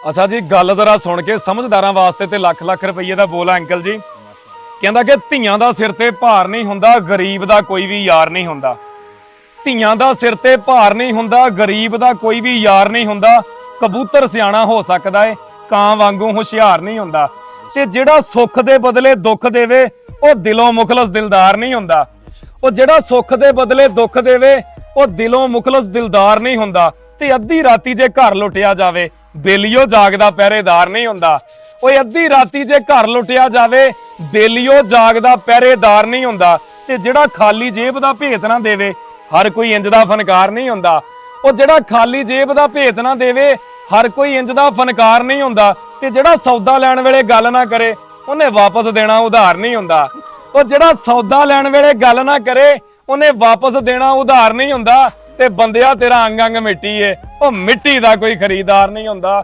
ਅੱਛਾ ਜੀ, ਗੱਲ ਜ਼ਰਾ ਸੁਣ ਕੇ ਸਮਝਦਾਰਾਂ ਵਾਸਤੇ ਤੇ ਲੱਖ ਲੱਖ ਰੁਪਏ ਦਾ ਬੋਲ ਆ ਅੰਕਲ ਜੀ। ਕਹਿੰਦਾ ਕਿ ਧੀਆਂ ਦਾ ਸਿਰ ਤੇ ਭਾਰ ਨਹੀਂ ਹੁੰਦਾ, ਗਰੀਬ ਦਾ ਕੋਈ ਵੀ ਯਾਰ ਨਹੀਂ ਹੁੰਦਾ। ਧੀਆਂ ਦਾ ਸਿਰ ਤੇ ਭਾਰ ਨਹੀਂ ਹੁੰਦਾ, ਗਰੀਬ ਦਾ ਕੋਈ ਵੀ ਯਾਰ ਨਹੀਂ ਹੁੰਦਾ। ਕਬੂਤਰ ਸਿਆਣਾ ਹੋ ਸਕਦਾ ਏ, ਕਾਂ ਵਾਂਗੂ ਹੁਸ਼ਿਆਰ ਨਹੀਂ ਹੁੰਦਾ। ਤੇ ਜਿਹੜਾ ਸੁੱਖ ਦੇ ਬਦਲੇ ਦੁੱਖ ਦੇਵੇ ਉਹ ਦਿਲੋਂ ਮੁਖਲਸ ਦਿਲਦਾਰ ਨਹੀਂ ਹੁੰਦਾ। ਉਹ ਜਿਹੜਾ ਸੁੱਖ ਦੇ ਬਦਲੇ ਦੁੱਖ ਦੇਵੇ ਉਹ ਦਿਲੋਂ ਮੁਖਲਸ ਦਿਲਦਾਰ ਨਹੀਂ ਹੁੰਦਾ। ਤੇ ਅੱਧੀ ਰਾਤੀ ਜੇ ਘਰ ਲੁੱਟਿਆ ਜਾਵੇ ਬੇਲੀਓ ਜਾਗਦਾ ਪਹਿਰੇਦਾਰ ਨਹੀਂ ਹੁੰਦਾ। ਓਏ ਅੱਧੀ ਰਾਤੀ ਜੇ ਘਰ ਲੁੱਟਿਆ ਜਾਵੇ ਬੇਲੀਓ ਜਾਗਦਾ ਪਹਿਰੇਦਾਰ ਨਹੀਂ ਹੁੰਦਾ। ਤੇ ਜਿਹੜਾ ਖਾਲੀ ਜੇਬ ਦਾ ਭੇਤ ਨਾ ਦੇਵੇ ਹਰ ਕੋਈ ਇੰਜ ਦਾ ਫਨਕਾਰ ਨਹੀਂ ਹੁੰਦਾ। ਉਹ ਜਿਹੜਾ ਖਾਲੀ ਜੇਬ ਦਾ ਭੇਤ ਨਾ ਦੇਵੇ ਹਰ ਕੋਈ ਇੰਜ ਦਾ ਫਨਕਾਰ ਨਹੀਂ ਹੁੰਦਾ। ਤੇ ਜਿਹੜਾ ਸੌਦਾ ਲੈਣ ਵੇਲੇ ਗੱਲ ਨਾ ਕਰੇ ਉਹਨੇ ਵਾਪਸ ਦੇਣਾ ਉਧਾਰ ਨਹੀਂ ਹੁੰਦਾ। ਉਹ ਜਿਹੜਾ ਸੌਦਾ ਲੈਣ ਵੇਲੇ ਗੱਲ ਨਾ ਕਰੇ ਉਹਨੇ ਵਾਪਸ ਦੇਣਾ ਉਧਾਰ ਨਹੀਂ ਹੁੰਦਾ। ਤੇ ਬੰਦਿਆ ਤੇਰਾ ਅੰਗ ਅੰਗ ਮਿੱਟੀ ਏ, ਉਹ ਮਿੱਟੀ ਦਾ ਕੋਈ ਖਰੀਦਦਾਰ ਨਹੀਂ ਹੁੰਦਾ।